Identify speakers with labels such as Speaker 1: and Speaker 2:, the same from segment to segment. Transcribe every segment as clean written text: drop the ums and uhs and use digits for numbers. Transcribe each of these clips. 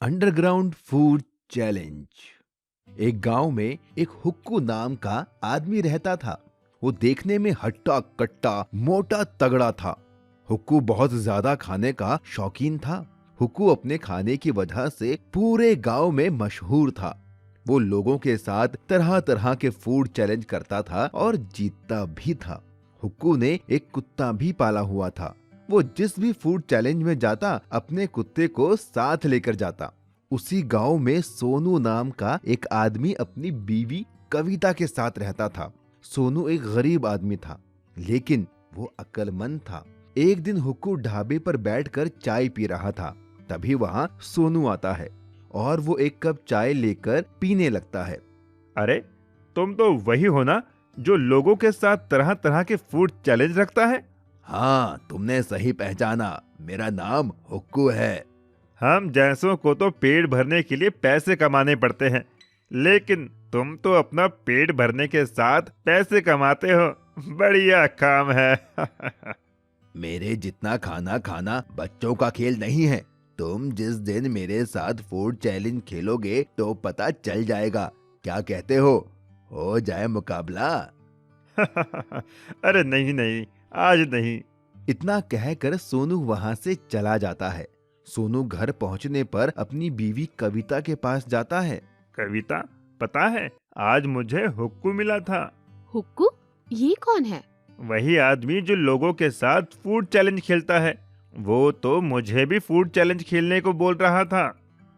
Speaker 1: Underground food challenge. एक गांव में एक हुक्कू नाम का आदमी रहता था। वो देखने में हट्टा कट्टा मोटा तगड़ा था। हुक्कू बहुत ज्यादा खाने का शौकीन था। हुक्कू अपने खाने की वजह से पूरे गांव में मशहूर था। वो लोगों के साथ तरह तरह के फूड चैलेंज करता था और जीतता भी था। हुक्कू ने एक कुत्ता भी पाला हुआ था। वो जिस भी फूड चैलेंज में जाता अपने कुत्ते को साथ लेकर जाता। उसी गांव में सोनू नाम का एक आदमी अपनी बीवी कविता के साथ रहता था। सोनू एक गरीब आदमी था, लेकिन वो अक्लमंद था। एक दिन हुक्कू ढाबे पर बैठकर चाय पी रहा था। तभी वहां सोनू आता है और वो एक कप चाय लेकर पीने लगता है।
Speaker 2: अरे, तुम तो वही हो ना जो लोगों के साथ तरह तरह के फूड चैलेंज रखता है।
Speaker 1: हाँ, तुमने सही पहचाना। मेरा नाम हुक्कू है।
Speaker 2: हम जैसों को तो पेट भरने के लिए पैसे कमाने पड़ते हैं, लेकिन तुम तो अपना पेट भरने के साथ पैसे कमाते हो। बढ़िया काम है।
Speaker 1: मेरे जितना खाना खाना बच्चों का खेल नहीं है। तुम जिस दिन मेरे साथ फूड चैलेंज खेलोगे तो पता चल जाएगा। क्या कहते हो जाए मुकाबला?
Speaker 2: अरे नहीं नहीं, आज नहीं।
Speaker 1: इतना कहकर सोनू वहां से चला जाता है। सोनू घर पहुंचने पर अपनी बीवी कविता के पास जाता है।
Speaker 2: कविता, पता है आज मुझे हुक्कू मिला था।
Speaker 3: हुक्कू? ये कौन है?
Speaker 2: वही आदमी जो लोगों के साथ फूड चैलेंज खेलता है। वो तो मुझे भी फूड चैलेंज खेलने को बोल रहा था।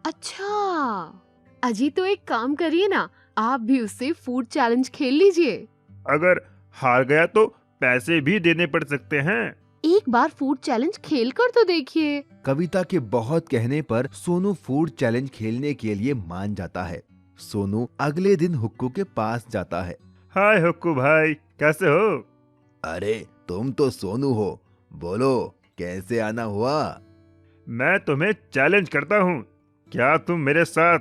Speaker 3: अच्छा, अजी तो एक काम करिए ना, आप भी उससे फूड चैलेंज खेल लीजिए।
Speaker 2: अगर हार गया तो पैसे भी देने पड़ सकते हैं।
Speaker 3: एक बार फूड चैलेंज खेल कर तो देखिए।
Speaker 1: कविता के बहुत कहने पर सोनू फूड चैलेंज खेलने के लिए मान जाता है। सोनू अगले दिन हुक्कू के पास जाता है।
Speaker 2: हाय हुक्कू भाई, कैसे हो?
Speaker 1: अरे, तुम तो सोनू हो। बोलो, कैसे आना हुआ?
Speaker 2: मैं तुम्हें चैलेंज करता हूँ। क्या तुम मेरे साथ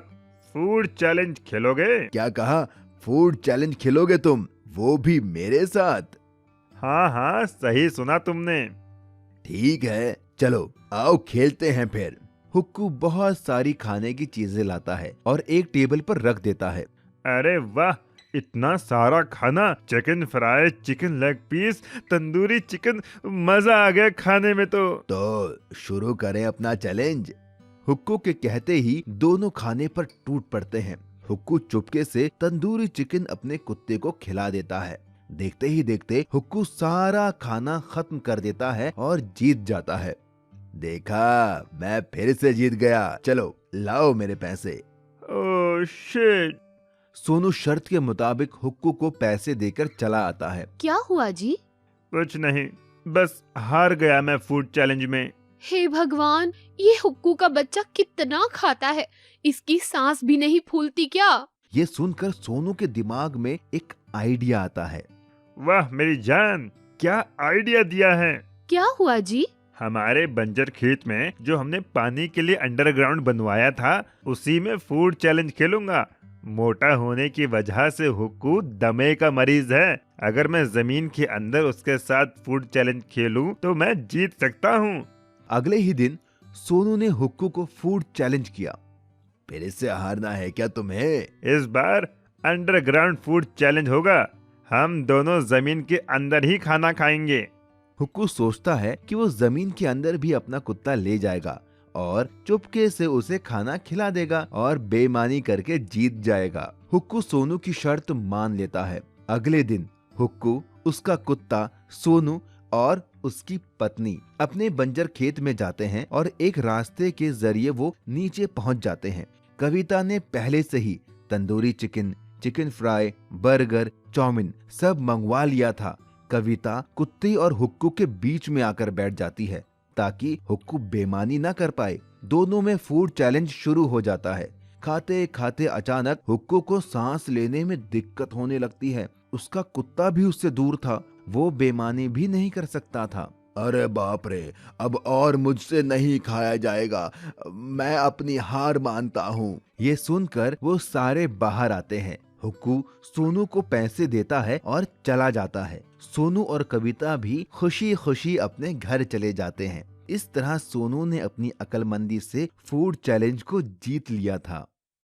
Speaker 2: फूड चैलेंज खेलोगे?
Speaker 1: क्या कहा? फूड चैलेंज खेलोगे तुम, वो भी मेरे साथ?
Speaker 2: हाँ हाँ, सही सुना तुमने।
Speaker 1: ठीक है, चलो आओ खेलते हैं फिर। हुक्कू बहुत सारी खाने की चीजें लाता है और एक टेबल पर रख देता है।
Speaker 2: अरे वाह, इतना सारा खाना! Chicken fry, chicken leg piece, tandoori chicken, मजा आ गया खाने में
Speaker 1: तो शुरू करें अपना चैलेंज। हुक्कू के कहते ही दोनों खाने पर टूट पड़ते हैं। हुक्कू चुपके से तंदूरी चिकन अपने कुत्ते को खिला देता है। देखते ही देखते हुक्कू सारा खाना खत्म कर देता है और जीत जाता है। देखा, मैं फिर से जीत गया। चलो लाओ मेरे पैसे।
Speaker 2: Oh shit!
Speaker 1: सोनू शर्त के मुताबिक हुक्कू को पैसे देकर चला आता है।
Speaker 3: क्या हुआ जी?
Speaker 2: कुछ नहीं, बस हार गया मैं फूड चैलेंज में।
Speaker 3: हे भगवान, ये हुक्कू का बच्चा कितना खाता है, इसकी सांस भी नहीं फूलती क्या?
Speaker 1: ये सुनकर सोनू के दिमाग में एक आइडिया आता है।
Speaker 2: वाह मेरी जान, क्या आइडिया दिया है!
Speaker 3: क्या हुआ जी?
Speaker 2: हमारे बंजर खेत में जो हमने पानी के लिए अंडरग्राउंड बनवाया था, उसी में फूड चैलेंज खेलूंगा। मोटा होने की वजह से हुक्कू दमे का मरीज है। अगर मैं जमीन के अंदर उसके साथ फूड चैलेंज खेलूं तो मैं जीत सकता हूं।
Speaker 1: अगले ही दिन सोनू ने हुक्कू को फूड चैलेंज किया। फिर इससे हारना है क्या तुम्हें?
Speaker 2: इस बार अंडरग्राउंड फूड चैलेंज होगा। हम दोनों जमीन के अंदर ही खाना खाएंगे।
Speaker 1: हुक्कू सोचता है कि वो जमीन के अंदर भी अपना कुत्ता ले जाएगा और चुपके से उसे खाना खिला देगा और बेईमानी करके जीत जाएगा। हुक्कू सोनू की शर्त मान लेता है। अगले दिन हुक्कू, उसका कुत्ता सोनू और उसकी पत्नी अपने बंजर खेत में जाते हैं और एक रास्ते के जरिए वो नीचे पहुंच जाते हैं। कविता ने पहले से ही tandoori chicken, chicken fry, burger, chowmein सब मंगवा लिया था। कविता कुत्ते और हुक्कू के बीच में आकर बैठ जाती है ताकि हुक्कू बेईमानी ना कर पाए। दोनों में फूड चैलेंज शुरू हो जाता है। खाते खाते अचानक हुक्कू को सांस लेने में दिक्कत होने लगती है। उसका कुत्ता भी उससे दूर था, वो बेईमानी भी नहीं कर सकता था। अरे बाप रे, अब और मुझसे नहीं खाया जाएगा। मैं अपनी हार मानता हूँ। ये सुनकर वो सारे बाहर आते हैं। हुक्कू सोनू को पैसे देता है और चला जाता है। सोनू और कविता भी खुशी खुशी अपने घर चले जाते हैं। इस तरह सोनू ने अपनी अक्लमंदी से फूड चैलेंज को जीत लिया था।